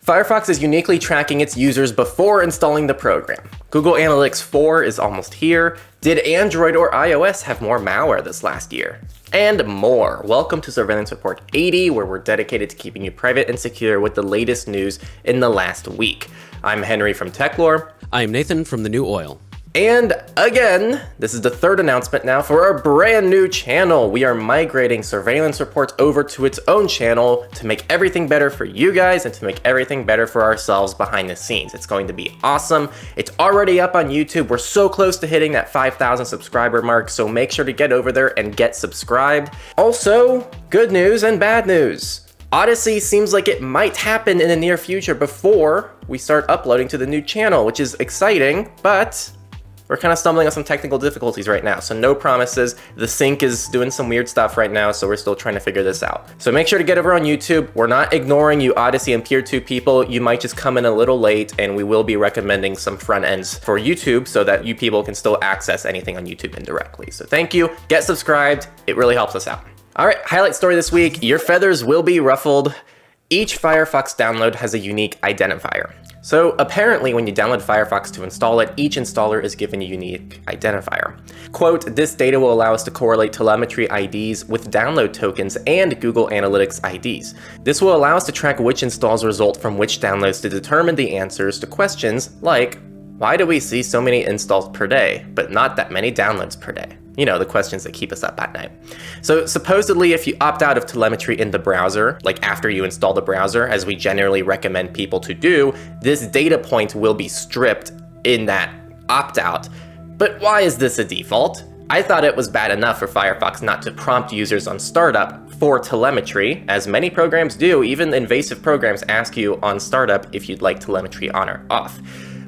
Firefox is uniquely tracking its users before installing the program. Google Analytics 4 is almost here. Did Android or iOS have more malware this last year? And more. Welcome to Surveillance Report 80, where we're dedicated to keeping you private and secure with the latest news in the last week. I'm Henry from Techlore. I'm Nathan from The New Oil. And again, this is the third announcement now for our brand new channel. We are migrating Surveillance Reports over to its own channel to make everything better for you guys and to make everything better for ourselves behind the scenes. It's going to be awesome. It's already up on YouTube. We're so close to hitting that 5,000 subscriber mark, so make sure to get over there and get subscribed. Also, good news and bad news. Odyssey seems like it might happen in the near future before we start uploading to the new channel, which is exciting, but we're kind of stumbling on some technical difficulties right now, so no promises. The sync is doing some weird stuff right now, so we're still trying to figure this out. So make sure to get over on YouTube. We're not ignoring you Odyssey and Peer 2 people. You might just come in a little late, and we will be recommending some front ends for YouTube so that you people can still access anything on YouTube indirectly. So thank you. Get subscribed. It really helps us out. All right, highlight story this week. Your feathers will be ruffled. Each Firefox download has a unique identifier. So apparently when you download Firefox to install it, each installer is given a unique identifier. Quote, this data will allow us to correlate telemetry IDs with download tokens and Google Analytics IDs. This will allow us to track which installs result from which downloads to determine the answers to questions like, why do we see so many installs per day, but not that many downloads per day? You know, the questions that keep us up at night. So supposedly if you opt out of telemetry in the browser, like after you install the browser, as we generally recommend people to do, this data point will be stripped in that opt-out. But why is this a default? I thought it was bad enough for Firefox not to prompt users on startup for telemetry, as many programs do. Even invasive programs ask you on startup if you'd like telemetry on or off.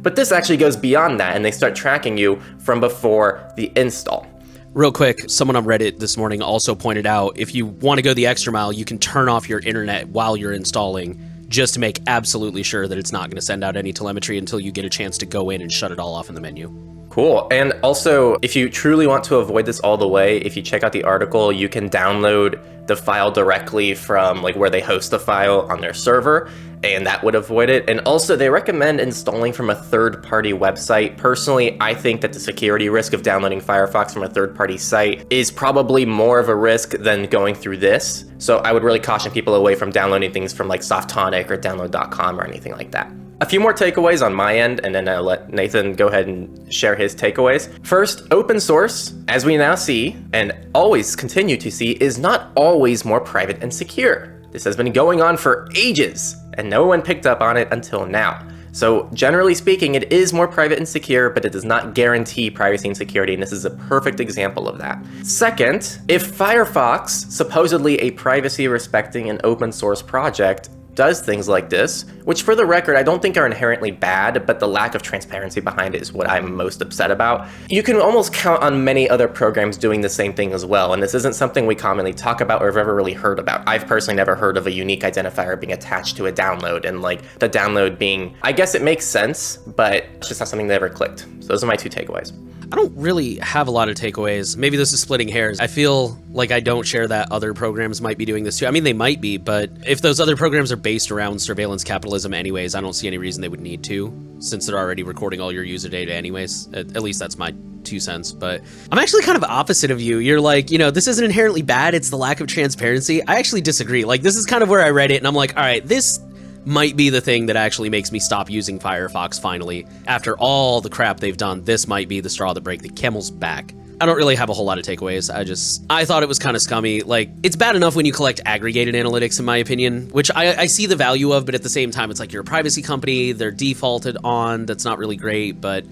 But this actually goes beyond that, and they start tracking you from before the install. Real quick, someone on Reddit this morning also pointed out, if you want to go the extra mile, you can turn off your internet while you're installing, just to make absolutely sure that it's not going to send out any telemetry until you get a chance to go in and shut it all off in the menu. Cool. And also, if you truly want to avoid this all the way, if you check out the article, you can download the file directly from like where they host the file on their server, and that would avoid it. And also, they recommend installing from a third-party website. Personally, I think that the security risk of downloading Firefox from a third-party site is probably more of a risk than going through this. So I would really caution people away from downloading things from like Softonic or download.com or anything like that. A few more takeaways on my end, and then I'll let Nathan go ahead and share his takeaways. First, open source, as we now see, and always continue to see, is not always more private and secure. This has been going on for ages, and no one picked up on it until now. So generally speaking, it is more private and secure, but it does not guarantee privacy and security, and this is a perfect example of that. Second, if Firefox, supposedly a privacy-respecting and open source project, does things like this, which for the record, I don't think are inherently bad, but the lack of transparency behind it is what I'm most upset about. You can almost count on many other programs doing the same thing as well, and this isn't something we commonly talk about or have ever really heard about. I've personally never heard of a unique identifier being attached to a download, and like the download being, I guess it makes sense, but it's just not something that ever clicked. So those are my two takeaways. I don't really have a lot of takeaways. Maybe this is splitting hairs. I feel like I don't share that other programs might be doing this too. I mean, they might be, but if those other programs are based around surveillance capitalism anyways, I don't see any reason they would need to, since they're already recording all your user data anyways. At least that's my 2 cents, but I'm actually kind of opposite of you. You're like, you know, this isn't inherently bad, it's the lack of transparency. I actually disagree. Like, this is kind of where I read it, and I'm like, all right, this might be the thing that actually makes me stop using Firefox finally. After all the crap they've done, this might be the straw that breaks the camel's back. I don't really have a whole lot of takeaways. I thought it was kind of scummy. Like, it's bad enough when you collect aggregated analytics, in my opinion, which I see the value of, but at the same time, it's like you're a privacy company, they're defaulted on, that's not really great, but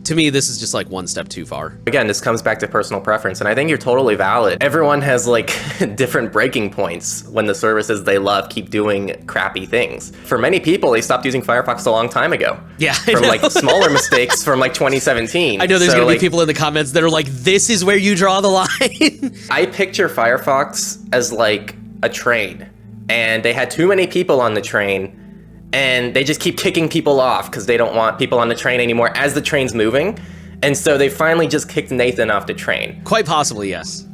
to me, this is just like one step too far. Again, this comes back to personal preference, and I think you're totally valid. Everyone has like different breaking points when the services they love keep doing crappy things. For many people, they stopped using Firefox a long time ago. Yeah, from like smaller mistakes from like 2017. I know there's gonna be people in the comments that are like, this is where you draw the line. I picture Firefox as like a train, and they had too many people on the train, and they just keep kicking people off because they don't want people on the train anymore as the train's moving. And so they finally just kicked Nathan off the train. Quite possibly, yes.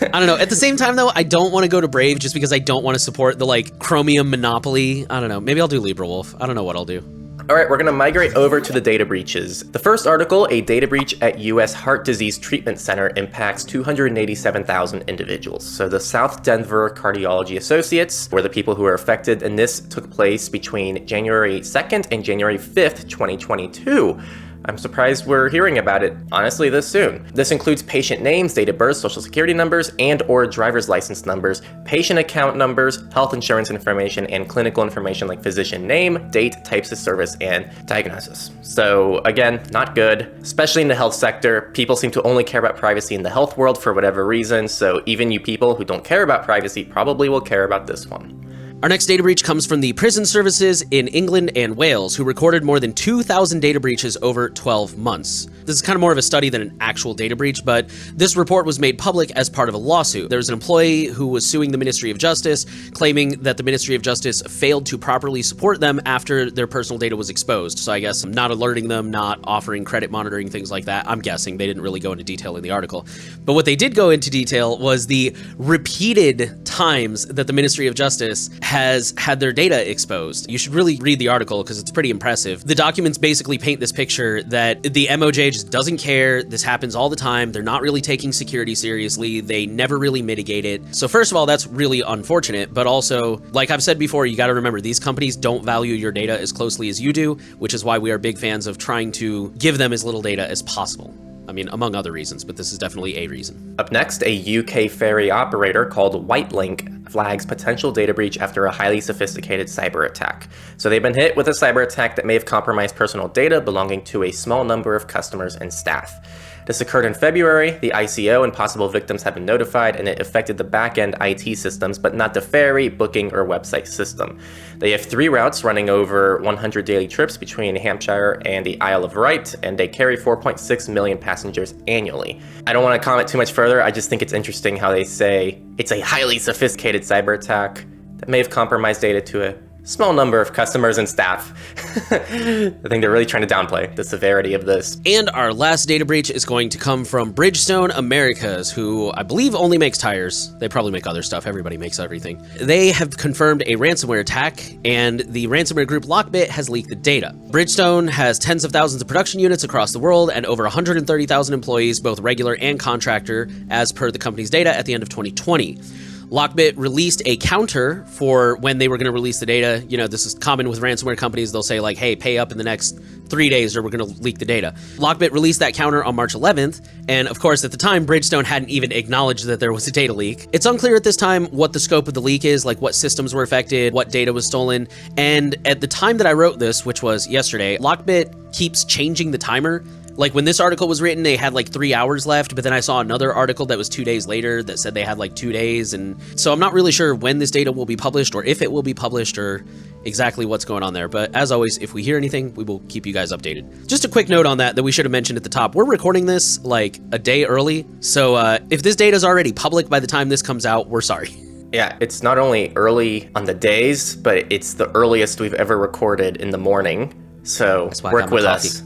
I don't know. At the same time, though, I don't want to go to Brave just because I don't want to support the, like, Chromium monopoly. I don't know. Maybe I'll do LibreWolf. I don't know what I'll do. All right, we're going to migrate over to the data breaches. The first article, a data breach at U.S. Heart Disease Treatment Center impacts 287,000 individuals. So the South Denver Cardiology Associates were the people who were affected, and this took place between January 2nd and January 5th, 2022. I'm surprised we're hearing about it, honestly, this soon. This includes patient names, date of birth, social security numbers, and/or driver's license numbers, patient account numbers, health insurance information, and clinical information like physician name, date, types of service, and diagnosis. So again, not good, especially in the health sector. People seem to only care about privacy in the health world for whatever reason, so even you people who don't care about privacy probably will care about this one. Our next data breach comes from the prison services in England and Wales, who recorded more than 2,000 data breaches over 12 months. This is kind of more of a study than an actual data breach, but this report was made public as part of a lawsuit. There was an employee who was suing the Ministry of Justice, claiming that the Ministry of Justice failed to properly support them after their personal data was exposed. So I guess not alerting them, not offering credit monitoring, things like that. I'm guessing they didn't really go into detail in the article. But what they did go into detail was the repeated times that the Ministry of Justice has had their data exposed. You should really read the article because it's pretty impressive. The documents basically paint this picture that the MOJ just doesn't care. This happens all the time. They're not really taking security seriously. They never really mitigate it. So first of all, that's really unfortunate, but also, like I've said before, you got to remember these companies don't value your data as closely as you do, which is why we are big fans of trying to give them as little data as possible. I mean, among other reasons, but this is definitely a reason. Up next, a UK ferry operator called Whitelink flags potential data breach after a highly sophisticated cyber attack. So they've been hit with a cyber attack that may have compromised personal data belonging to a small number of customers and staff. This occurred in February. The ICO and possible victims have been notified, and it affected the back-end IT systems, but not the ferry, booking, or website system. They have 3 routes running over 100 daily trips between Hampshire and the Isle of Wight, and they carry 4.6 million passengers annually. I don't want to comment too much further. I just think it's interesting how they say it's a highly sophisticated cyber attack that may have compromised data to a small number of customers and staff. I think they're really trying to downplay the severity of this. And our last data breach is going to come from Bridgestone Americas, who I believe only makes tires. They probably make other stuff. Everybody makes everything. They have confirmed a ransomware attack, and the ransomware group Lockbit has leaked the data. Bridgestone has tens of thousands of production units across the world and over 130,000 employees, both regular and contractor, as per the company's data at the end of 2020. Lockbit released a counter for when they were going to release the data. You know, this is common with ransomware companies. They'll say like, hey, pay up in the next 3 days or we're going to leak the data. Lockbit released that counter on March 11th. And of course, at the time, Bridgestone hadn't even acknowledged that there was a data leak. It's unclear at this time what the scope of the leak is, like what systems were affected, what data was stolen. And at the time that I wrote this, which was yesterday, Lockbit keeps changing the timer. Like when this article was written, they had like 3 hours left, but then I saw another article that was 2 days later that said they had like 2 days. And so I'm not really sure when this data will be published or if it will be published or exactly what's going on there. But as always, if we hear anything, we will keep you guys updated. Just a quick note on that we should have mentioned at the top. We're recording this like a day early. So if this data is already public by the time this comes out, we're sorry. Yeah, it's not only early on the days, but it's the earliest we've ever recorded in the morning. So work with us.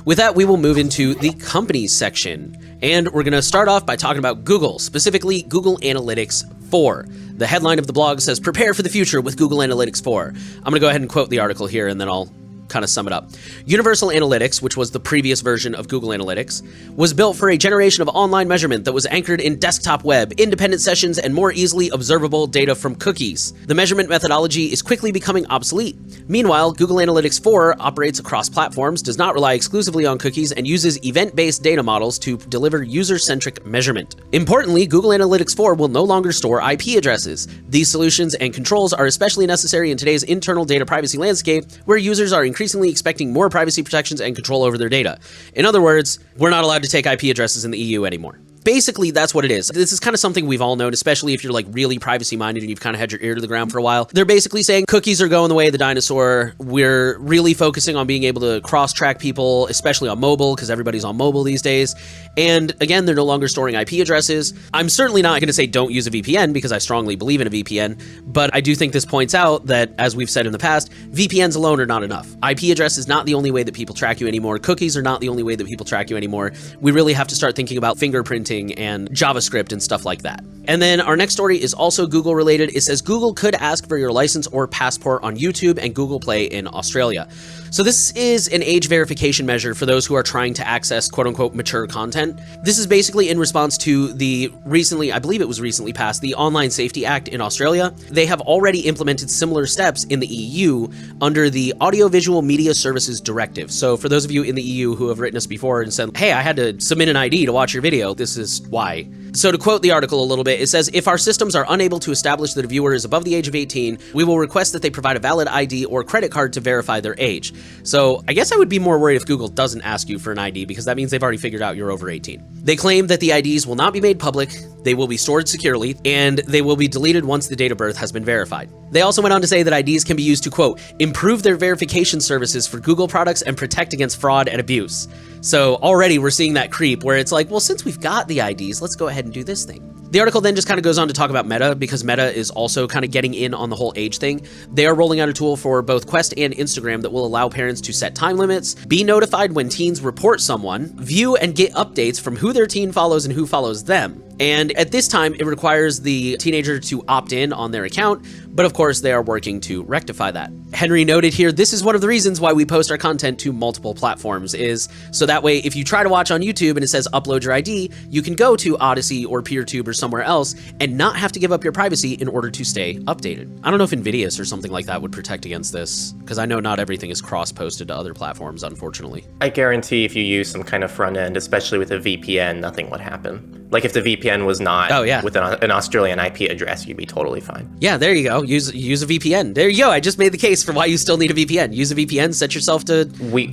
With that, we will move into the companies section. And we're going to start off by talking about Google, specifically Google Analytics 4. The headline of the blog says, "Prepare for the future with Google Analytics 4. I'm going to go ahead and quote the article here, and then I'll kind of sum it up. Universal Analytics, which was the previous version of Google Analytics, was built for a generation of online measurement that was anchored in desktop web, independent sessions, and more easily observable data from cookies. The measurement methodology is quickly becoming obsolete. Meanwhile, Google Analytics 4 operates across platforms, does not rely exclusively on cookies, and uses event-based data models to deliver user-centric measurement. Importantly, Google Analytics 4 will no longer store IP addresses. These solutions and controls are especially necessary in today's internal data privacy landscape, where users are increasingly expecting more privacy protections and control over their data. In other words, we're not allowed to take IP addresses in the EU anymore. Basically, that's what it is. This is kind of something we've all known, especially if you're like really privacy minded and you've kind of had your ear to the ground for a while. They're basically saying cookies are going the way of the dinosaur. We're really focusing on being able to cross-track people, especially on mobile, because everybody's on mobile these days. And again, they're no longer storing IP addresses. I'm certainly not going to say don't use a VPN because I strongly believe in a VPN, but I do think this points out that, as we've said in the past, VPNs alone are not enough. IP address is not the only way that people track you anymore. Cookies are not the only way that people track you anymore. We really have to start thinking about fingerprinting and JavaScript and stuff like that. And then our next story is also Google related. It says Google could ask for your license or passport on YouTube and Google Play in Australia. So this is an age verification measure for those who are trying to access quote unquote mature content. This is basically in response to the recently, I believe it was recently passed, the Online Safety Act in Australia. They have already implemented similar steps in the EU under the Audiovisual Media Services Directive. So for those of you in the EU who have written us before and said, hey, I had to submit an ID to watch your video, this is why. So to quote the article a little bit, it says, if our systems are unable to establish that a viewer is above the age of 18, we will request that they provide a valid ID or credit card to verify their age. So I guess I would be more worried if Google doesn't ask you for an ID, because that means they've already figured out you're over 18. They claim that the IDs will not be made public, they will be stored securely, and they will be deleted once the date of birth has been verified. They also went on to say that IDs can be used to, quote, improve their verification services for Google products and protect against fraud and abuse. So already we're seeing that creep where it's like, well, since we've got the IDs, let's go ahead and do this thing. The article then just kind of goes on to talk about Meta, because Meta is also kind of getting in on the whole age thing. They are rolling out a tool for both Quest and Instagram that will allow parents to set time limits, be notified when teens report someone, view and get updates from who their teen follows and who follows them. And at this time, it requires the teenager to opt in on their account, but of course they are working to rectify that. Henry noted here, this is one of the reasons why we post our content to multiple platforms, is so that way if you try to watch on YouTube and it says upload your ID, you can go to Odyssey or PeerTube or somewhere else and not have to give up your privacy in order to stay updated. I don't know if Invidious or something like that would protect against this, because I know not everything is cross-posted to other platforms, unfortunately. I guarantee if you use some kind of front end, especially with a VPN, nothing would happen. Like if the VPN was not with an Australian IP address, you'd be totally fine. Yeah, there you go. Use a VPN. There you go. I just made the case for why you still need a VPN. Use a VPN, set yourself to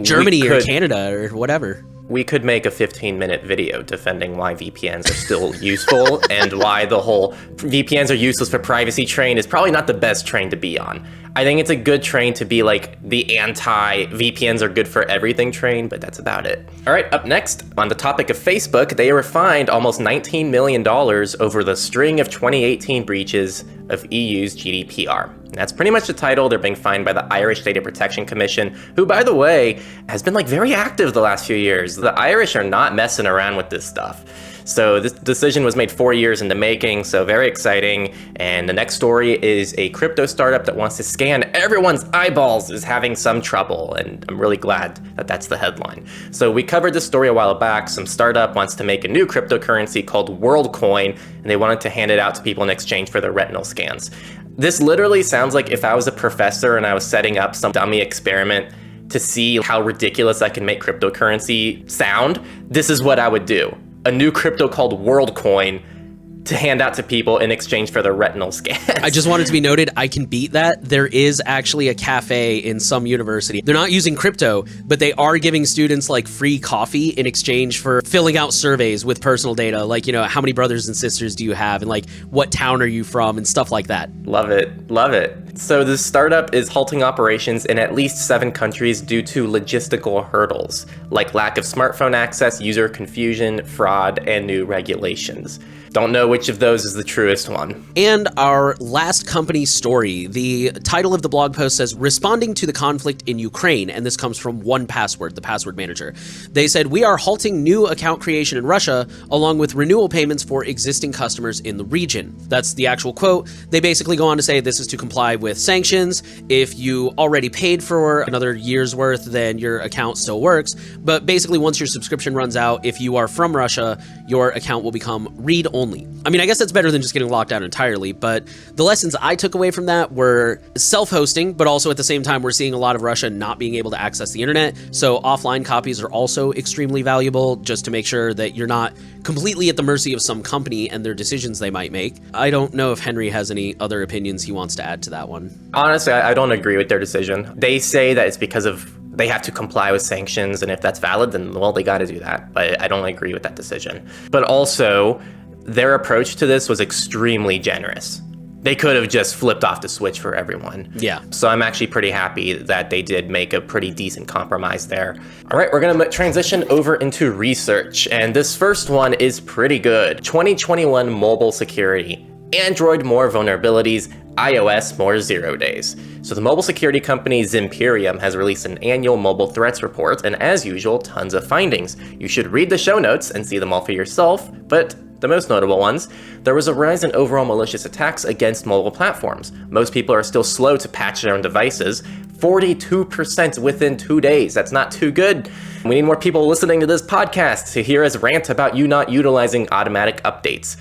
Germany or Canada or whatever. We could make a 15-minute video defending why VPNs are still useful and why the whole VPNs are useless for privacy train is probably not the best train to be on. I think it's a good train to be like the anti-VPNs are good for everything train, but that's about it. All right, up next, on the topic of Facebook, they were fined almost $19 million over the string of 2018 breaches of EU's GDPR. And that's pretty much the title. They're being fined by the Irish Data Protection Commission, who, by the way, has been like very active the last few years. The Irish are not messing around with this stuff. So this decision was made 4 years in the making, so very exciting. And the next story is a crypto startup that wants to scan everyone's eyeballs is having some trouble, and I'm really glad that that's the headline. So we covered this story a while back. Some startup wants to make a new cryptocurrency called WorldCoin, and they wanted to hand it out to people in exchange for their retinal scans. This literally sounds like if I was a professor and I was setting up some dummy experiment to see how ridiculous I can make cryptocurrency sound, this is what I would do. A new crypto called WorldCoin to hand out to people in exchange for their retinal scans. I just wanted to be noted, I can beat that. There is actually a cafe in some university. They're not using crypto, but they are giving students like free coffee in exchange for filling out surveys with personal data, like, you know, how many brothers and sisters do you have, and like, what town are you from, and stuff like that. Love it, love it. So this startup is halting operations in at least 7 countries due to logistical hurdles, like lack of smartphone access, user confusion, fraud, and new regulations. Don't know which of those is the truest one. And our last company story, the title of the blog post says, responding to the conflict in Ukraine, and this comes from 1Password, the password manager. They said, we are halting new account creation in Russia, along with renewal payments for existing customers in the region. That's the actual quote. They basically go on to say this is to comply with sanctions. If you already paid for another year's worth, then your account still works. But basically, once your subscription runs out, if you are from Russia, your account will become read-only. I mean, I guess that's better than just getting locked out entirely, but the lessons I took away from that were self-hosting, but also at the same time, we're seeing a lot of Russia not being able to access the internet. So offline copies are also extremely valuable, just to make sure that you're not completely at the mercy of some company and their decisions they might make. I don't know if Henry has any other opinions he wants to add to that one. Honestly, I don't agree with their decision. They say that it's because of they have to comply with sanctions, and if that's valid, then, well, they got to do that. But I don't agree with that decision. But also, their approach to this was extremely generous. They could have just flipped off the switch for everyone. Yeah. So I'm actually pretty happy that they did make a pretty decent compromise there. All right, we're going to transition over into research. And this first one is pretty good. 2021 mobile security. Android more vulnerabilities, iOS more 0 days. So the mobile security company Zimperium has released an annual mobile threats report, and as usual, tons of findings. You should read the show notes and see them all for yourself, but the most notable ones, there was a rise in overall malicious attacks against mobile platforms. Most people are still slow to patch their own devices, 42% within 2 days. That's not too good. We need more people listening to this podcast to hear us rant about you not utilizing automatic updates.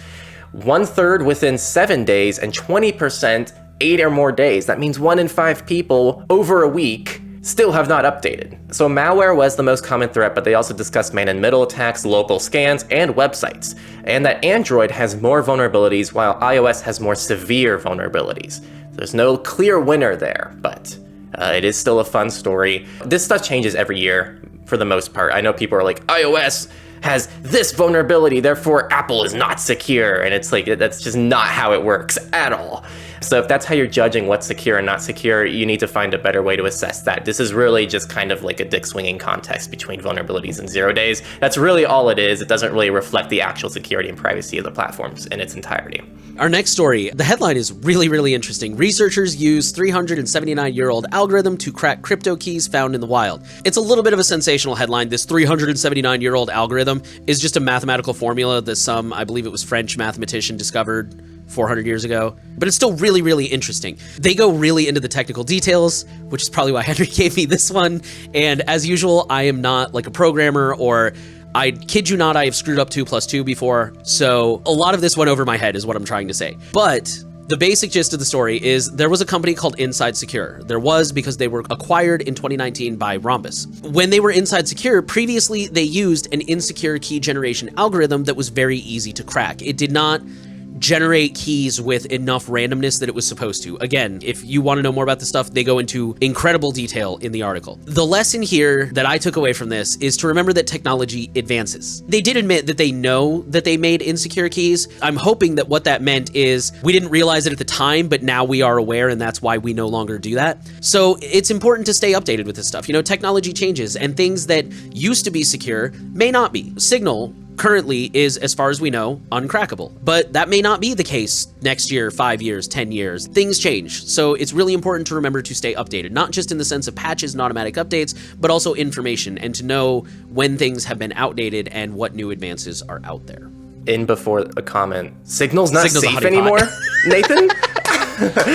1/3 within 7 days and 20% 8 or more days. That means 1 in 5 people over a week still have not updated. So malware was the most common threat, but they also discussed man-in-middle attacks, local scans, and websites. And that Android has more vulnerabilities while iOS has more severe vulnerabilities. There's no clear winner there, but it is still a fun story. This stuff changes every year for the most part. I know people are like, iOS has this vulnerability, therefore Apple is not secure. And it's like, that's just not how it works at all. So if that's how you're judging what's secure and not secure, you need to find a better way to assess that. This is really just kind of like a dick swinging contest between vulnerabilities and 0 days. That's really all it is. It doesn't really reflect the actual security and privacy of the platforms in its entirety. Our next story, the headline is really, really interesting. Researchers use 379-year-old algorithm to crack crypto keys found in the wild. It's a little bit of a sensational headline. This 379-year-old algorithm is just a mathematical formula that some, I believe it was French mathematician, discovered 400 years ago, but it's still really, really interesting. They go really into the technical details, which is probably why Henry gave me this one. And as usual, I am not like a programmer, or I kid you not, I have screwed up 2 + 2 before. So a lot of this went over my head is what I'm trying to say. But the basic gist of the story is there was a company called Inside Secure. There was because they were acquired in 2019 by Rhombus. When they were Inside Secure, previously they used an insecure key generation algorithm that was very easy to crack. It did not generate keys with enough randomness that it was supposed to. Again, if you want to know more about this stuff, they go into incredible detail in the article. The lesson here that I took away from this is to remember that technology advances. They did admit that they know that they made insecure keys. I'm hoping that what that meant is we didn't realize it at the time, but now we are aware, and that's why we no longer do that. So it's important to stay updated with this stuff. You know, technology changes, and things that used to be secure may not be. Signal currently is, as far as we know, uncrackable. But that may not be the case next year, 5 years, 10 years. Things change. So it's really important to remember to stay updated, not just in the sense of patches and automatic updates, but also information, and to know when things have been outdated and what new advances are out there. In before a comment, Signal's not Signal's safe anymore, Nathan?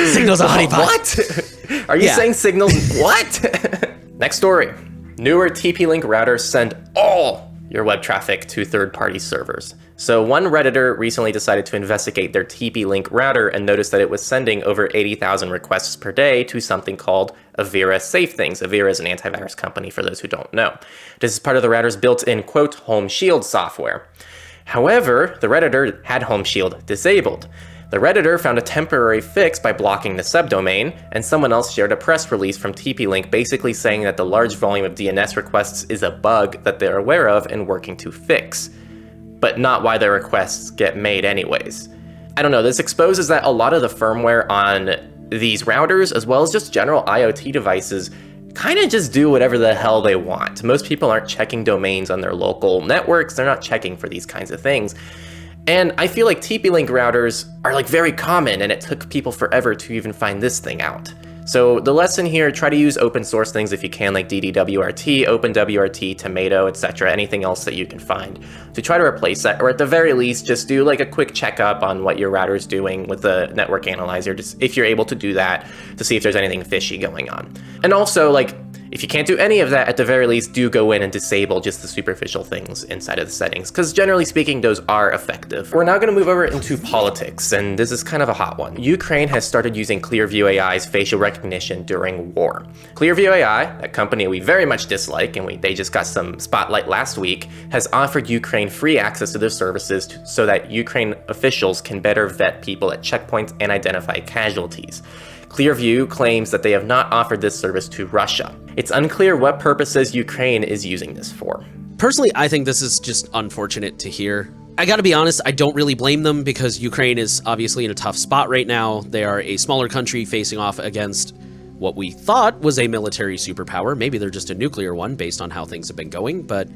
Signal's a honeypot. What? Are you saying Signal's what? Next story. Newer TP-Link routers send all your web traffic to third-party servers. So one Redditor recently decided to investigate their TP-Link router and noticed that it was sending over 80,000 requests per day to something called Avira SafeThings. Avira is an antivirus company, for those who don't know. This is part of the router's built-in, quote, Home Shield software. However, the Redditor had Home Shield disabled. The Redditor found a temporary fix by blocking the subdomain, and someone else shared a press release from TP-Link basically saying that the large volume of DNS requests is a bug that they're aware of and working to fix, but not why their requests get made anyways. I don't know, this exposes that a lot of the firmware on these routers, as well as just general IoT devices, kind of just do whatever the hell they want. Most people aren't checking domains on their local networks, they're not checking for these kinds of things. And I feel like TP-Link routers are like very common, and it took people forever to even find this thing out. So the lesson here, try to use open source things if you can, like DDWRT, OpenWRT, Tomato, etc., anything else that you can find to try to replace that, or at the very least, just do like a quick checkup on what your router is doing with the network analyzer, just if you're able to do that, to see if there's anything fishy going on. And also, like, if you can't do any of that, at the very least, do go in and disable just the superficial things inside of the settings, because generally speaking, those are effective. We're now going to move over into politics, and this is kind of a hot one. Ukraine has started using Clearview AI's facial recognition during war. Clearview AI, a company we very much dislike, and they just got some spotlight last week, has offered Ukraine free access to their services so that Ukraine officials can better vet people at checkpoints and identify casualties. Clearview claims that they have not offered this service to Russia. It's unclear what purposes Ukraine is using this for. Personally, I think this is just unfortunate to hear. I gotta be honest, I don't really blame them because Ukraine is obviously in a tough spot right now. They are a smaller country facing off against what we thought was a military superpower. Maybe they're just a nuclear one based on how things have been going, but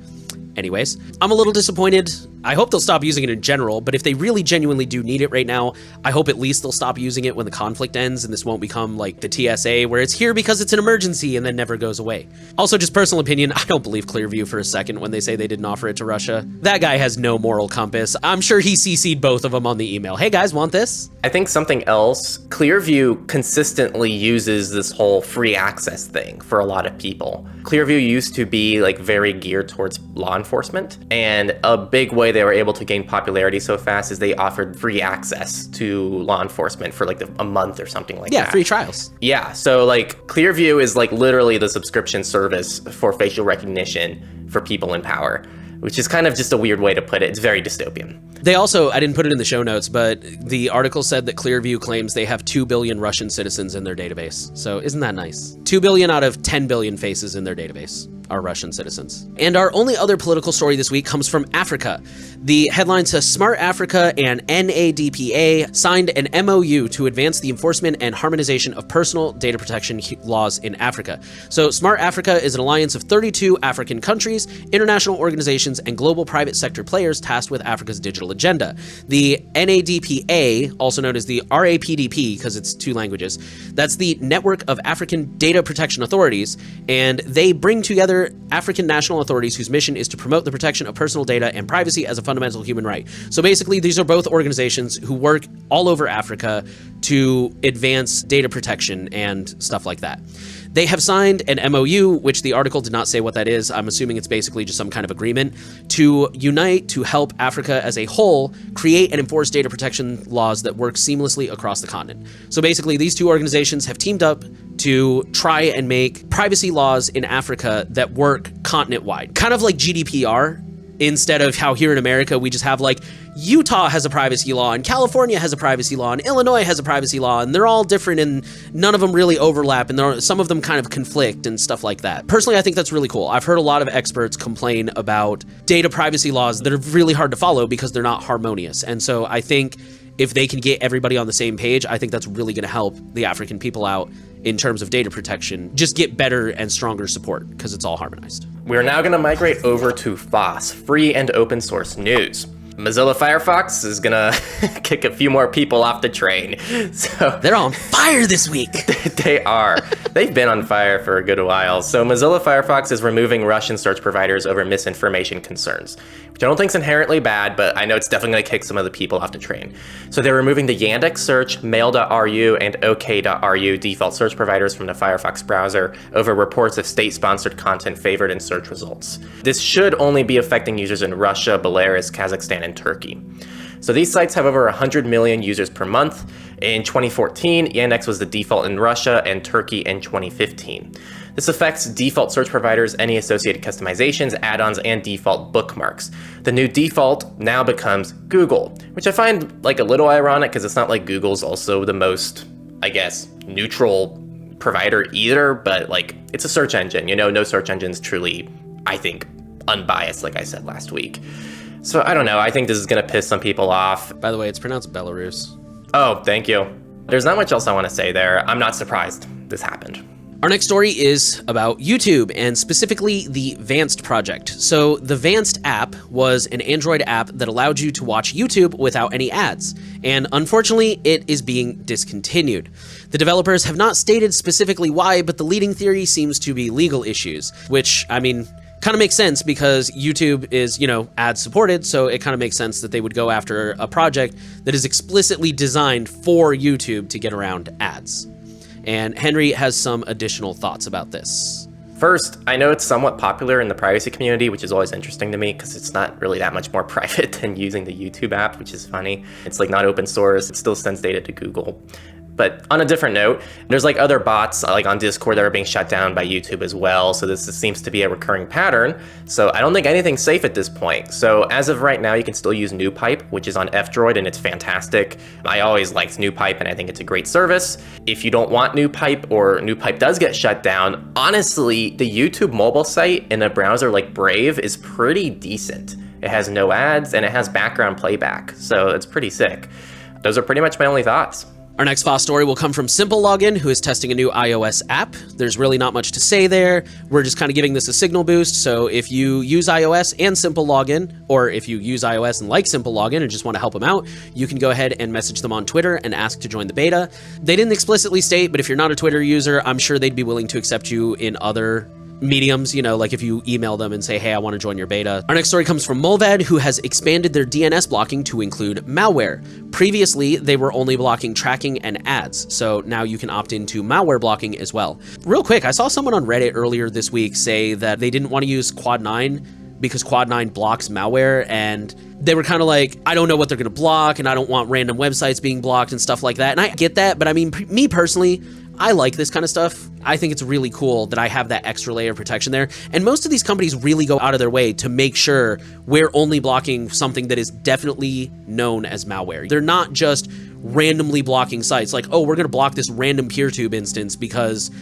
anyways, I'm a little disappointed. I hope they'll stop using it in general, but if they really genuinely do need it right now, I hope at least they'll stop using it when the conflict ends and this won't become like the TSA where it's here because it's an emergency and then never goes away. Also, just personal opinion, I don't believe Clearview for a second when they say they didn't offer it to Russia. That guy has no moral compass. I'm sure he CC'd both of them on the email. Hey guys, want this? I think something else, Clearview consistently uses this whole free access thing for a lot of people. Clearview used to be like very geared towards law enforcement, and a big way they were able to gain popularity so fast is they offered free access to law enforcement for like a month or something like that. Yeah, free trials. Yeah, so like Clearview is like literally the subscription service for facial recognition for people in power, which is kind of just a weird way to put it. It's very dystopian. They also, I didn't put it in the show notes, but the article said that Clearview claims they have 2 billion Russian citizens in their database. So isn't that nice? 2 billion out of 10 billion faces in their database are Russian citizens. And our only other political story this week comes from Africa. The headline says Smart Africa and NADPA signed an MOU to advance the enforcement and harmonization of personal data protection laws in Africa. So Smart Africa is an alliance of 32 African countries, international organizations, and global private sector players tasked with Africa's digital agenda. The NADPA, also known as the RAPDP, because it's 2 languages, that's the Network of African Data Protection Authorities, and they bring together African national authorities whose mission is to promote the protection of personal data and privacy as a fundamental human right. So basically, these are both organizations who work all over Africa to advance data protection and stuff like that. They have signed an MOU, which the article did not say what that is. I'm assuming it's basically just some kind of agreement to unite to help Africa as a whole create and enforce data protection laws that work seamlessly across the continent. So basically, these 2 organizations have teamed up to try and make privacy laws in Africa that work continent-wide. Kind of like GDPR, instead of how here in America we just have like Utah has a privacy law and California has a privacy law and Illinois has a privacy law, and they're all different and none of them really overlap, and some of them kind of conflict and stuff like that. Personally, I think that's really cool. I've heard a lot of experts complain about data privacy laws that are really hard to follow because they're not harmonious. And so I think if they can get everybody on the same page, I think that's really going to help the African people out in terms of data protection, just get better and stronger support because it's all harmonized. We're now going to migrate over to FOSS, free and open source news. Mozilla Firefox is gonna kick a few more people off the train. So they're on fire this week. They are. They've been on fire for a good while. So Mozilla Firefox is removing Russian search providers over misinformation concerns, which I don't think is inherently bad, but I know it's definitely gonna kick some of the people off the train. So they're removing the Yandex Search, Mail.ru, and OK.ru default search providers from the Firefox browser over reports of state-sponsored content favored in search results. This should only be affecting users in Russia, Belarus, Kazakhstan, and Turkey. So these sites have over 100 million users per month. In 2014, Yandex was the default in Russia and Turkey in 2015. This affects default search providers, any associated customizations, add-ons, and default bookmarks. The new default now becomes Google, which I find like a little ironic because it's not like Google's also the most, I guess, neutral provider either, but like it's a search engine, you know, no search engine's truly, I think, unbiased, like I said last week. So I don't know, I think this is gonna piss some people off. By the way, it's pronounced Belarus. Oh, thank you. There's not much else I wanna say there. I'm not surprised this happened. Our next story is about YouTube, and specifically the Vanced project. So the Vanced app was an Android app that allowed you to watch YouTube without any ads, and unfortunately it is being discontinued. The developers have not stated specifically why, but the leading theory seems to be legal issues, which, I mean, kind of makes sense because YouTube is, you know, ad supported, so it kind of makes sense that they would go after a project that is explicitly designed for YouTube to get around ads. And Henry has some additional thoughts about this. First, I know it's somewhat popular in the privacy community, which is always interesting to me because it's not really that much more private than using the YouTube app, which is funny. It's like not open source, it still sends data to Google. But on a different note, there's like other bots like on Discord that are being shut down by YouTube as well. So this seems to be a recurring pattern. So I don't think anything's safe at this point. So as of right now, you can still use NewPipe, which is on F-Droid, and it's fantastic. I always liked NewPipe, and I think it's a great service. If you don't want NewPipe, or NewPipe does get shut down, honestly, the YouTube mobile site in a browser like Brave is pretty decent. It has no ads, and it has background playback. So it's pretty sick. Those are pretty much my only thoughts. Our next FOSS story will come from Simple Login, who is testing a new iOS app. There's really not much to say there. We're just kind of giving this a signal boost. So if you use iOS and Simple Login, or if you use iOS and like Simple Login and just want to help them out, you can go ahead and message them on Twitter and ask to join the beta. They didn't explicitly state, but if you're not a Twitter user, I'm sure they'd be willing to accept you in other mediums, you know, like if you email them and say, hey, I want to join your beta. Our next story comes from Mulvad, who has expanded their DNS blocking to include malware. Previously, they were only blocking tracking and ads, so now you can opt into malware blocking as well. Real quick, I saw someone on Reddit earlier this week say that they didn't want to use Quad 9 because Quad 9 blocks malware, and they were kind of like, I don't know what they're going to block, and I don't want random websites being blocked and stuff like that. And I get that, but I mean, me personally, I like this kind of stuff. I think it's really cool that I have that extra layer of protection there. And most of these companies really go out of their way to make sure we're only blocking something that is definitely known as malware. They're not just randomly blocking sites like, oh, we're going to block this random PeerTube instance because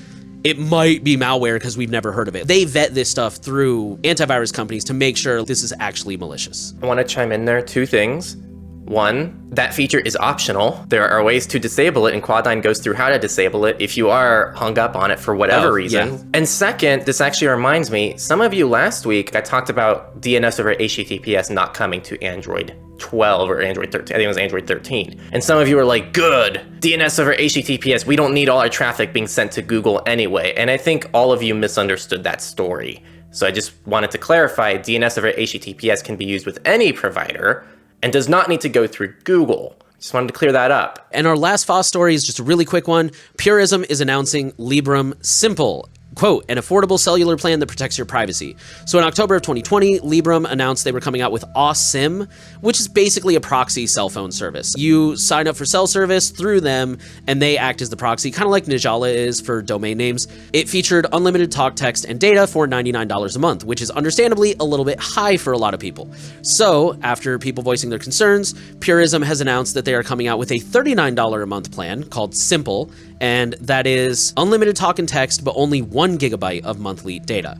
it might be malware because we've never heard of it. They vet this stuff through antivirus companies to make sure this is actually malicious. I want to chime in there, two things. One, that feature is optional. There are ways to disable it, and Quad 9 goes through how to disable it if you are hung up on it for whatever reason. Yeah. And second, this actually reminds me, some of you last week, I talked about DNS over HTTPS not coming to Android 12 or Android 13. I think it was Android 13. And some of you were like, good, DNS over HTTPS. We don't need all our traffic being sent to Google anyway. And I think all of you misunderstood that story. So I just wanted to clarify, DNS over HTTPS can be used with any provider and does not need to go through Google. Just wanted to clear that up. And our last FOSS story is just a really quick one. Purism is announcing Librem Simple. Quote, an affordable cellular plan that protects your privacy. So in October of 2020, Librem announced they were coming out with AweSIM, which is basically a proxy cell phone service. You sign up for cell service through them, and they act as the proxy, kind of like Nijala is for domain names. It featured unlimited talk, text, and data for $99 a month, which is understandably a little bit high for a lot of people. So after people voicing their concerns, Purism has announced that they are coming out with a $39 a month plan called Simple, and that is unlimited talk and text, but only 1 gigabyte of monthly data.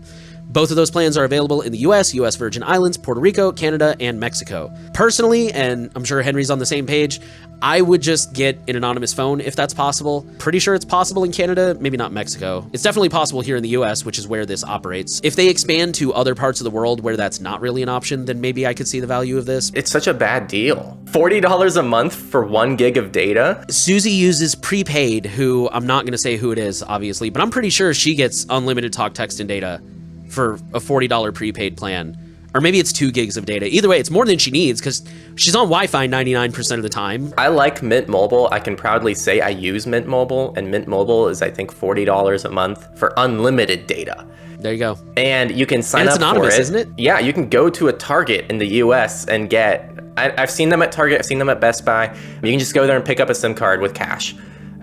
Both of those plans are available in the US, US Virgin Islands, Puerto Rico, Canada, and Mexico. Personally, and I'm sure Henry's on the same page, I would just get an anonymous phone if that's possible. Pretty sure it's possible in Canada, maybe not Mexico. It's definitely possible here in the US, which is where this operates. If they expand to other parts of the world where that's not really an option, then maybe I could see the value of this. It's such a bad deal. $40 a month for 1 gig of data? Susie uses prepaid, who I'm not going to say who it is, obviously, but I'm pretty sure she gets unlimited talk, text, and data for a $40 prepaid plan. Or maybe it's 2 gigs of data. Either way, it's more than she needs because she's on Wi-Fi 99% of the time. I like Mint Mobile. I can proudly say I use Mint Mobile, and Mint Mobile is, I think, $40 a month for unlimited data. There you go. And you can sign up for it. And it's anonymous, isn't it? Yeah, you can go to a Target in the US and get, I've seen them at Target, I've seen them at Best Buy. You can just go there and pick up a SIM card with cash.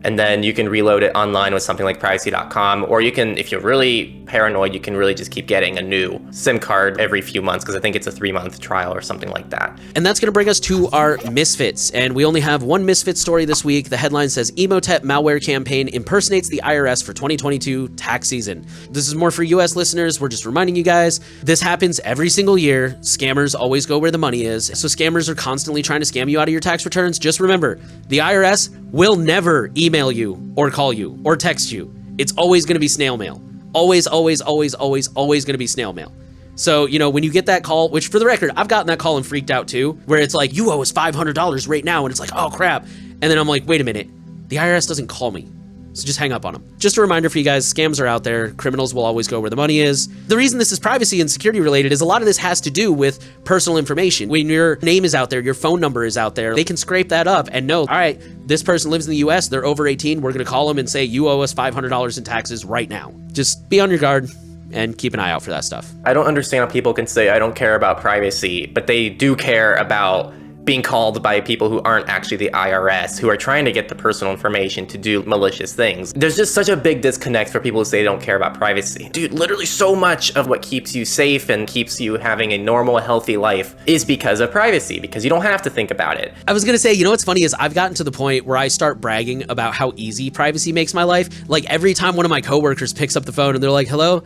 And then you can reload it online with something like privacy.com, or you can, if you're really paranoid, you can really just keep getting a new SIM card every few months, because I think it's a 3-month trial or something like that. And that's going to bring us to our Misfits. And we only have one Misfits story this week. The headline says, Emotet malware campaign impersonates the IRS for 2022 tax season. This is more for US listeners. We're just reminding you guys, this happens every single year. Scammers always go where the money is. So scammers are constantly trying to scam you out of your tax returns. Just remember, the IRS will never email you or call you or text you. It's always going to be snail mail. Always, always, always, always, always going to be snail mail. So, you know, when you get that call, which for the record, I've gotten that call and freaked out too, where it's like, you owe us $500 right now. And it's like, oh crap. And then I'm like, wait a minute. The IRS doesn't call me. So just hang up on them. Just a reminder for you guys, scams are out there. Criminals will always go where the money is. The reason this is privacy and security related is a lot of this has to do with personal information. When your name is out there, your phone number is out there, they can scrape that up and know, all right, this person lives in the US, they're over 18, we're going to call them and say, you owe us $500 in taxes right now. Just be on your guard and keep an eye out for that stuff. I don't understand how people can say, I don't care about privacy, but they do care about being called by people who aren't actually the IRS, who are trying to get the personal information to do malicious things. There's just such a big disconnect for people who say they don't care about privacy. Dude, literally so much of what keeps you safe and keeps you having a normal, healthy life is because of privacy, because you don't have to think about it. I was gonna say, you know what's funny is I've gotten to the point where I start bragging about how easy privacy makes my life. Like every time one of my coworkers picks up the phone and they're like, hello?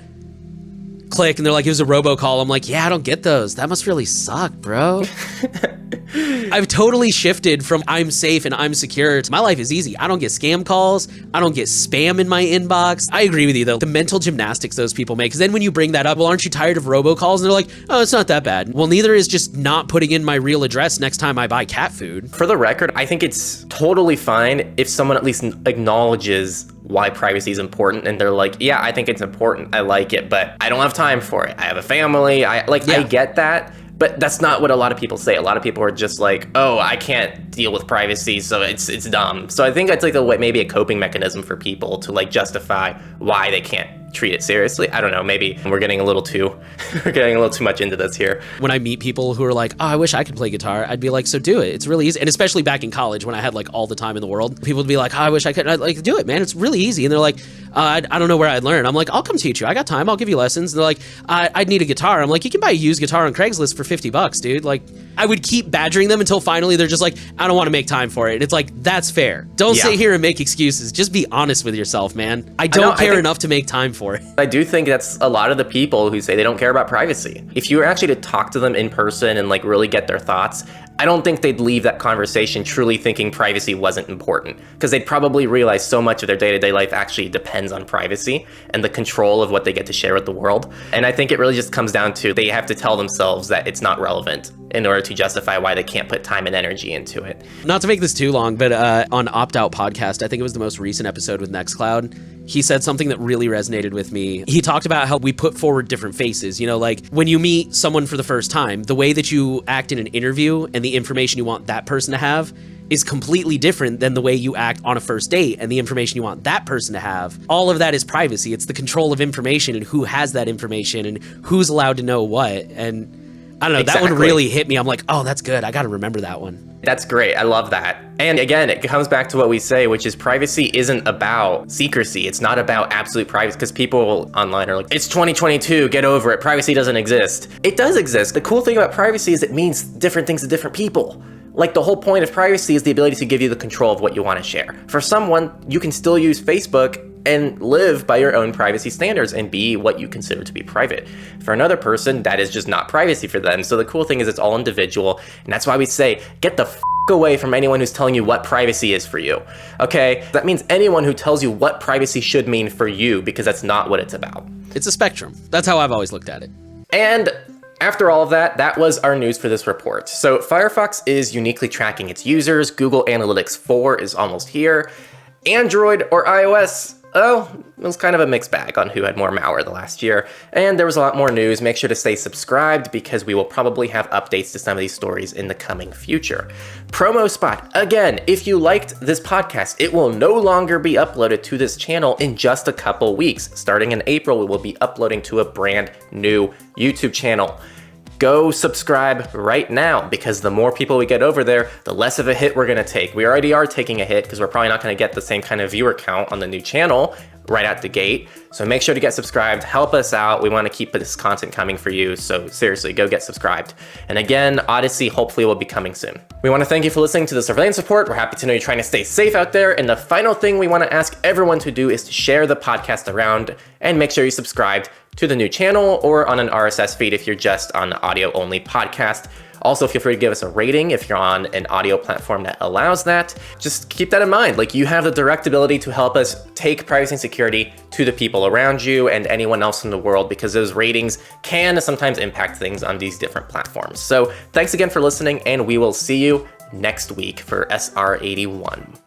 Click, and they're like, it was a robocall. I'm like, yeah, I don't get those. That must really suck, bro. I've totally shifted from I'm safe and I'm secure to my life is easy. I don't get scam calls. I don't get spam in my inbox. I agree with you though. The mental gymnastics those people make, because then when you bring that up, well, aren't you tired of robocalls? And they're like, oh, it's not that bad. Well, neither is just not putting in my real address next time I buy cat food. For the record, I think it's totally fine if someone at least acknowledges why privacy is important, and they're like, yeah, I think it's important, I like it, but I don't have time for it. I have a family. I get that, but that's not what a lot of people say. A lot of people are just like, oh, I can't deal with privacy, so it's dumb. So I think that's like maybe a coping mechanism for people to like justify why they can't treat it seriously. I don't know, maybe we're getting a little too much into this here. When I meet people who are like, oh, I wish I could play guitar, I'd be like, so do it. It's really easy. And especially back in college when I had like all the time in the world, people would be like, oh, I wish I could. I'd like, do it, man. It's really easy. And they're like, I don't know where I'd learn. I'm like, I'll come teach you. I got time. I'll give you lessons. And they're like, I'd need a guitar. I'm like, you can buy a used guitar on Craigslist for $50, dude. Like, I would keep badgering them until finally they're just like, I don't want to make time for it. And it's like, that's fair. Don't sit here and make excuses. Just be honest with yourself, man. I don't care enough to make time for it. I do think that's a lot of the people who say they don't care about privacy. If you were actually to talk to them in person and like really get their thoughts, I don't think they'd leave that conversation truly thinking privacy wasn't important, because they'd probably realize so much of their day-to-day life actually depends on privacy and the control of what they get to share with the world. And I think it really just comes down to they have to tell themselves that it's not relevant in order to justify why they can't put time and energy into it. Not to make this too long, but on Opt Out Podcast, I think it was the most recent episode with Nextcloud, he said something that really resonated with me. He talked about how we put forward different faces. You know, like when you meet someone for the first time, the way that you act in an interview and the information you want that person to have is completely different than the way you act on a first date and the information you want that person to have. All of that is privacy. It's the control of information and who has that information and who's allowed to know what. And I don't know, That one really hit me. I'm like, oh, that's good. I got to remember that one. That's great. I love that. And again, it comes back to what we say, which is privacy isn't about secrecy. It's not about absolute privacy, because people online are like, it's 2022, get over it. Privacy doesn't exist. It does exist. The cool thing about privacy is it means different things to different people. Like the whole point of privacy is the ability to give you the control of what you want to share. For someone, you can still use Facebook and live by your own privacy standards and be what you consider to be private. For another person, that is just not privacy for them. So the cool thing is it's all individual. And that's why we say, get the away from anyone who's telling you what privacy is for you. Okay? That means anyone who tells you what privacy should mean for you, because that's not what it's about. It's a spectrum. That's how I've always looked at it. And after all of that, that was our news for this report. So Firefox is uniquely tracking its users. Google Analytics 4 is almost here. Android or iOS, oh, it was kind of a mixed bag on who had more malware the last year. And there was a lot more news. Make sure to stay subscribed, because we will probably have updates to some of these stories in the coming future. Promo spot. Again, if you liked this podcast, it will no longer be uploaded to this channel in just a couple weeks. Starting in April, we will be uploading to a brand new YouTube channel. Go subscribe right now, because the more people we get over there, the less of a hit we're gonna take. We already are taking a hit because we're probably not gonna get the same kind of viewer count on the new channel right out the gate. So make sure to get subscribed, help us out. We wanna keep this content coming for you. So seriously, go get subscribed. And again, Odyssey hopefully will be coming soon. We wanna thank you for listening to the surveillance report. We're happy to know you're trying to stay safe out there. And the final thing we wanna ask everyone to do is to share the podcast around and make sure you subscribe to the new channel or on an RSS feed if you're just on the audio only podcast. Also, feel free to give us a rating if you're on an audio platform that allows that. Just keep that in mind. Like, you have the direct ability to help us take privacy and security to the people around you and anyone else in the world, because those ratings can sometimes impact things on these different platforms. So thanks again for listening, and we will see you next week for SR81.